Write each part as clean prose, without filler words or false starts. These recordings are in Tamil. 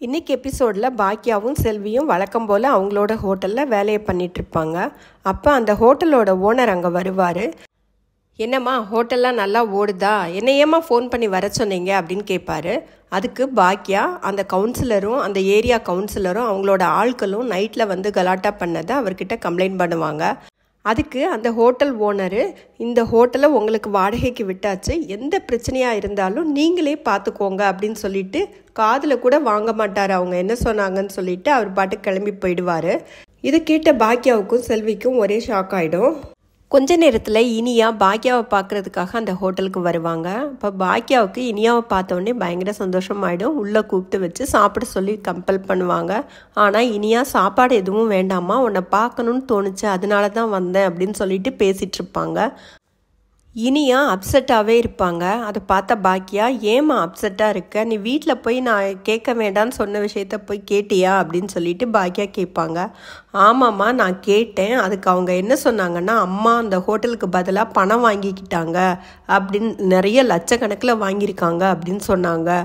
இன்றைக்கி எபிசோடில் பாக்கியாவும் செல்வியும் வழக்கம் போல் அவங்களோட ஹோட்டலில் வேலையை பண்ணிகிட்ருப்பாங்க. அப்போ அந்த ஹோட்டலோட ஓனர் அங்கே வருவார். என்னம்மா ஹோட்டல்லாம் நல்லா ஓடுதா, என்னையேம்மா ஃபோன் பண்ணி வர சொன்னீங்க அப்படின்னு கேட்பாரு. அதுக்கு பாக்கியா அந்த கவுன்சிலரும் அந்த ஏரியா கவுன்சிலரும் அவங்களோட ஆட்களும் நைட்டில் வந்து கலாட்டா பண்ணதை அவர்கிட்ட கம்ப்ளைண்ட் பண்ணுவாங்க. அதுக்கு அந்த ஹோட்டல் ஓனரு, இந்த ஹோட்டலை உங்களுக்கு வாடகைக்கு விட்டாச்சு, எந்த பிரச்சனையாக இருந்தாலும் நீங்களே பார்த்துக்கோங்க அப்படின்னு சொல்லிட்டு காதில் கூட வாங்க மாட்டார் அவங்க என்ன சொன்னாங்கன்னு சொல்லிட்டு அவர் பாட்டுக்கு கிளம்பி போயிடுவார். இதை கேட்ட பாக்கியாவுக்கும் செல்விக்கும் ஒரே ஷாக் ஆகிடும். கொஞ்ச நேரத்தில் இனியா பாக்கியாவை பார்க்குறதுக்காக அந்த ஹோட்டலுக்கு வருவாங்க. இப்போ பாக்கியாவுக்கு இனியாவை பார்த்தோன்னே பயங்கர சந்தோஷமாயிடும். உள்ளே கூப்பிட்டு வச்சு சாப்பிட சொல்லி கம்பல் பண்ணுவாங்க. ஆனால் இனியா சாப்பாடு எதுவும் வேண்டாமா, உன்னை பார்க்கணுன்னு தோணுச்சு அதனால தான் வந்தேன் அப்படின்னு சொல்லிட்டு பேசிகிட்டு இருப்பாங்க. இனியா அப்செட்டாகவே இருப்பாங்க. அதை பார்த்த பாக்கியா, ஏமா அப்செட்டாக இருக்க, நீ வீட்டில் போய் நான் கேட்க வேண்டான்னு சொன்ன விஷயத்த போய் கேட்டியா அப்படின்னு சொல்லிட்டு பாக்கியா கேட்பாங்க. ஆமாம்மா நான் கேட்டேன், அதுக்கு அவங்க என்ன சொன்னாங்கன்னா, அம்மா அந்த ஹோட்டலுக்கு பதிலாக பணம் வாங்கிக்கிட்டாங்க அப்படின்னு, நிறைய லட்சக்கணக்கில் வாங்கியிருக்காங்க அப்படின்னு சொன்னாங்க.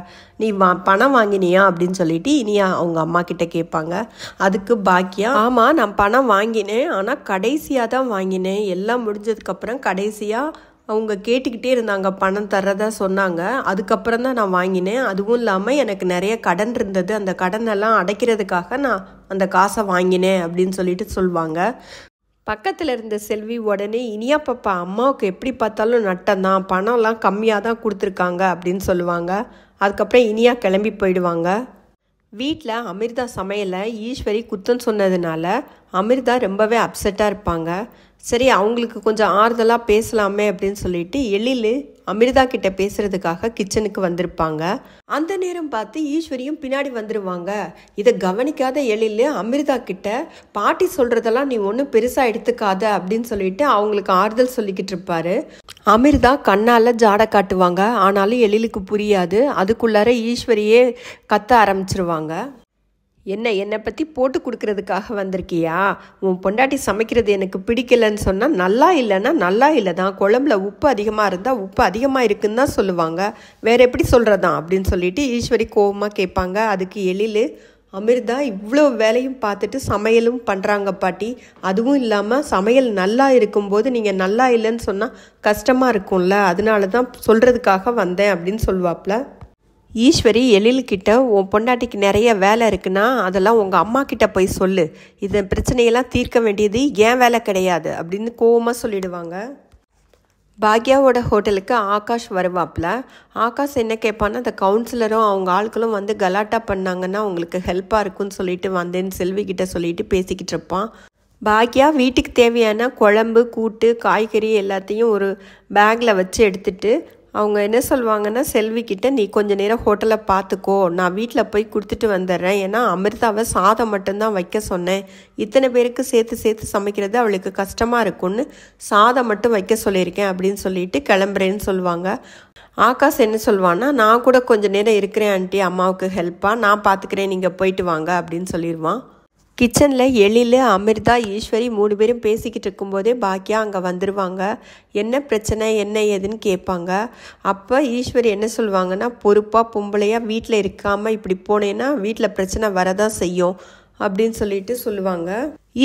நீ பணம் வாங்கினியா அப்படின்னு சொல்லிட்டு இனியா அவங்க அம்மா கிட்ட கேட்பாங்க. அதுக்கு பாக்கியா, ஆமாம் நான் பணம் வாங்கினேன், ஆனால் கடைசியாக தான் வாங்கினேன், எல்லாம் முடிஞ்சதுக்கப்புறம் கடைசியாக அவங்க கேட்டுக்கிட்டே இருந்தாங்க, பணம் தர்றதா சொன்னாங்க, அதுக்கப்புறம் தான் நான் வாங்கினேன். அதுவும் இல்லாமல் எனக்கு நிறைய கடன் இருந்தது, அந்த கடனெல்லாம் அடைக்கிறதுக்காக நான் அந்த காசை வாங்கினேன் அப்படின்னு சொல்லிட்டு சொல்லுவாங்க. பக்கத்தில் இருந்த செல்வி உடனே, இனியா பாப்பா அம்மாவுக்கு எப்படி பார்த்தாலும் நட்டம்தான், பணம்லாம் கம்மியாக தான் கொடுத்துருக்காங்க அப்படின்னு சொல்லுவாங்க. அதுக்கப்புறம் இனியா கிளம்பி போயிடுவாங்க. வீட்டில் அமிர்தா சமையலை ஈஸ்வரி குத்தம் சொன்னதுனால அமிர்தா ரொம்பவே அப்செட்டாக இருப்பாங்க. சரி அவங்களுக்கு கொஞ்சம் ஆறுதலாக பேசலாமே அப்படின்னு சொல்லிட்டு எழில் அமிர்தா கிட்ட பேசுறதுக்காக கிச்சனுக்கு வந்திருப்பாங்க. அந்த நேரம் பார்த்து ஈஸ்வரியும் பின்னாடி வந்துடுவாங்க. இதை கவனிக்காத எழில் அமிர்தா கிட்ட, பாட்டி சொல்றதெல்லாம் நீ ஒன்றும் பெருசாக எடுத்துக்காத அப்படின்னு சொல்லிட்டு அவங்களுக்கு ஆறுதல் சொல்லிக்கிட்டு இருப்பாரு. அமிர்தா கண்ணால் ஜாடை காட்டுவாங்க. ஆனாலும் எழிலுக்கு புரியாது. அதுக்குள்ளார ஈஸ்வரியே கத்த ஆரம்பிச்சிருவாங்க. என்னை பற்றி போட்டு கொடுக்கறதுக்காக வந்திருக்கியா, உன் பொண்டாட்டி சமைக்கிறது எனக்கு பிடிக்கலன்னு சொன்னால் நல்லா இல்லைன்னா நல்லா இல்லை தான், குழம்புல உப்பு அதிகமாக இருந்தால் உப்பு அதிகமாக இருக்குன்னு தான் சொல்லுவாங்க, வேற எப்படி சொல்கிறதான் அப்படின்னு சொல்லிட்டு ஈஸ்வரி கோபமாக கேட்பாங்க. அதுக்கு எழில், அமிர்தா இவ்வளோ வேலையும் பார்த்துட்டு சமையலும் பண்ணுறாங்க பாட்டி, அதுவும் இல்லாமல் சமையல் நல்லா இருக்கும்போது நீங்கள் நல்லா இல்லைன்னு சொன்னால் கஷ்டமாக இருக்கும்ல, அதனால தான் சொல்கிறதுக்காக வந்தேன் அப்படின்னு சொல்லுவாப்ல. ஈஸ்வரி எழில்கிட்ட, உன் பொண்டாட்டிக்கு நிறைய வேலை இருக்குன்னா அதெல்லாம் உங்கள் அம்மா கிட்ட போய் சொல்லு, இந்த பிரச்சனையெல்லாம் தீர்க்க வேண்டியது ஏன் வேலை கிடையாது அப்படின்னு கோவமாக சொல்லிடுவாங்க. பாக்யாவோட ஹோட்டலுக்கு ஆகாஷ் வருவாப்ல. ஆகாஷ் என்ன கேட்பான்னா, அந்த கவுன்சிலரும் அவங்க ஆட்களும் வந்து கலாட்டா பண்ணாங்கன்னா உங்களுக்கு ஹெல்ப்பாக இருக்குன்னு சொல்லிட்டு வந்தேன்னு செல்வி கிட்ட சொல்லிட்டு பேசிக்கிட்டு இருப்பான். பாக்யா வீட்டுக்கு தேவையான குழம்பு கூட்டு காய்கறி எல்லாத்தையும் ஒரு பேக்கில் வச்சு எடுத்துட்டு அவங்க என்ன சொல்லுவாங்கன்னா, செல்விக்கிட்ட நீ கொஞ்ச நேரம் ஹோட்டலை பார்த்துக்கோ, நான் வீட்டில் போய் கொடுத்துட்டு வந்துடுறேன், ஏன்னா அமிர்தாவை சாதம் மட்டும்தான் வைக்க சொன்னேன், இத்தனை பேருக்கு சேர்த்து சமைக்கிறது அவளுக்கு கஷ்டமாக இருக்கும்னு சாதம் மட்டும் வைக்க சொல்லியிருக்கேன் அப்படின்னு சொல்லிட்டு கிளம்புறேன்னு சொல்லுவாங்க. ஆகாஷ் என்ன சொல்லுவான்னா, நான் கூட கொஞ்ச நேரம் இருக்கிறேன் ஆண்டி, அம்மாவுக்கு ஹெல்ப்பாக நான் பார்த்துக்கிறேன், நீங்கள் போயிட்டு வாங்க அப்படின்னு சொல்லிடுவான். கிச்சனில் எழில் அமிர்தா ஈஸ்வரி 3 பேரும் பேசிக்கிட்டு இருக்கும்போதே பாக்கியா அங்கே வந்துடுவாங்க. என்ன பிரச்சனை என்ன ஏதுன்னு கேட்பாங்க. அப்போ ஈஸ்வரி என்ன சொல்லுவாங்கன்னா, பொறுப்பாக பொம்பளையாக வீட்டில் இருக்காமல் இப்படி போனேன்னா வீட்டில் பிரச்சனை வரதான் செய்யும் அப்படின்னு சொல்லிட்டு சொல்லுவாங்க.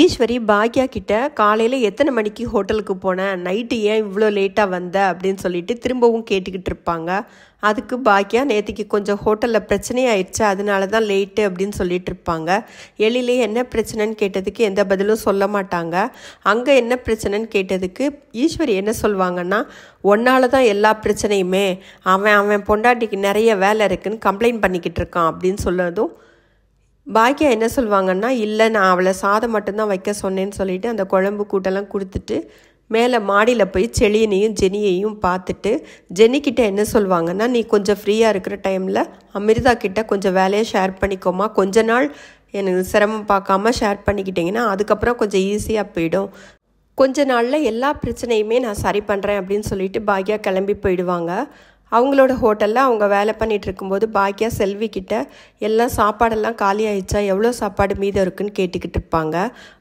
ஈஸ்வரி பாக்யா கிட்ட, காலையில் எத்தனை மணிக்கு ஹோட்டலுக்கு போனேன், நைட்டு ஏன் இவ்வளோ லேட்டாக வந்த அப்படின்னு சொல்லிட்டு திரும்பவும் கேட்டுக்கிட்டு இருப்பாங்க. அதுக்கு பாக்யா, நேற்றுக்கு கொஞ்சம் ஹோட்டலில் பிரச்சனை ஆயிடுச்சு அதனால தான் லேட்டு அப்படின்னு சொல்லிட்டு இருப்பாங்க. எழிலே என்ன பிரச்சனைன்னு கேட்டதுக்கு எந்த பதிலும் சொல்ல மாட்டாங்க. அங்கே என்ன பிரச்சனைன்னு கேட்டதுக்கு ஈஸ்வரி என்ன சொல்லுவாங்கன்னா, ஒன்னால தான் எல்லா பிரச்சனையுமே, அவன் பொண்டாட்டிக்கு நிறைய வேலை இருக்குன்னு கம்ப்ளைண்ட் பண்ணிக்கிட்டு இருக்கான் அப்படின்னு சொன்னதும் பாக்கியா என்ன சொல்லுவாங்கன்னா, இல்லை நான் அவளை சாதம் மட்டும்தான் வைக்க சொன்னேன்னு சொல்லிட்டு அந்த குழம்பு கூட்டெல்லாம் கொடுத்துட்டு மேலே மாடியில் போய் செழியனையும் ஜெனியையும் பார்த்துட்டு ஜெனிக்கிட்ட என்ன சொல்லுவாங்கன்னா, நீ கொஞ்சம் ஃப்ரீயாக இருக்கிற டைமில் அமிர்தா கிட்ட கொஞ்சம் வேலையை ஷேர் பண்ணிக்கோமா, கொஞ்ச நாள் எனக்கு சிரமம் பார்க்காம ஷேர் பண்ணிக்கிட்டிங்கன்னா அதுக்கப்புறம் கொஞ்சம் ஈஸியாக போயிடும், கொஞ்ச நாளில் எல்லா பிரச்சனையுமே நான் சரி பண்ணுறேன் அப்படின்னு சொல்லிட்டு பாக்யா கிளம்பி போயிடுவாங்க. அவங்களோட ஹோட்டலில் அவங்க வேலை பண்ணிகிட்டு இருக்கும்போது பாக்யா செல்வி கிட்ட, எல்லாம் சாப்பாடெல்லாம் காலி ஆயிடுச்சா, எவ்வளோ சாப்பாடு மீதம் இருக்குன்னு கேட்டுக்கிட்டு இருப்பாங்க.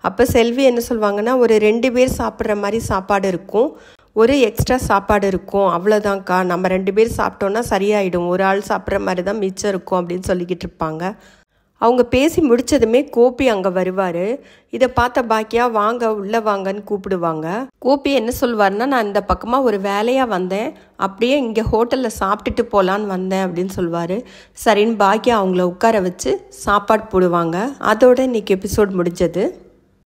அப்போ செல்வி என்ன சொல்லுவாங்கன்னா, ஒரு 2 பேர் சாப்பிட்ற மாதிரி சாப்பாடு இருக்கும், ஒரு எக்ஸ்ட்ரா சாப்பாடு இருக்கும், அவ்வளோதான்க்கா, நம்ம 2 பேர் சாப்பிட்டோன்னா சரியாயிடும், ஒரு ஆள் சாப்பிட்ற மாதிரி தான் மிச்சம் இருக்கும் அப்படின்னு சொல்லிக்கிட்டு இருப்பாங்க. அவங்க பேசி முடித்ததுமே கோபி அங்கே வருவார். இதை பார்த்த பாக்கியா வாங்க உள்ளே வாங்கன்னு கூப்பிடுவாங்க. கோபி என்ன சொல்வார்னா, நான் இந்த பக்கமாக ஒரு வேலையாக வந்தேன், அப்படியே இங்கே ஹோட்டலில் சாப்பிட்டுட்டு போகலான்னு வந்தேன் அப்படின்னு சொல்வார். சரின்னு பாக்கியா அவங்கள உட்கார வச்சு சாப்பாடு போடுவாங்க. அதோட இன்றைக்கி எபிசோட் முடிஞ்சது.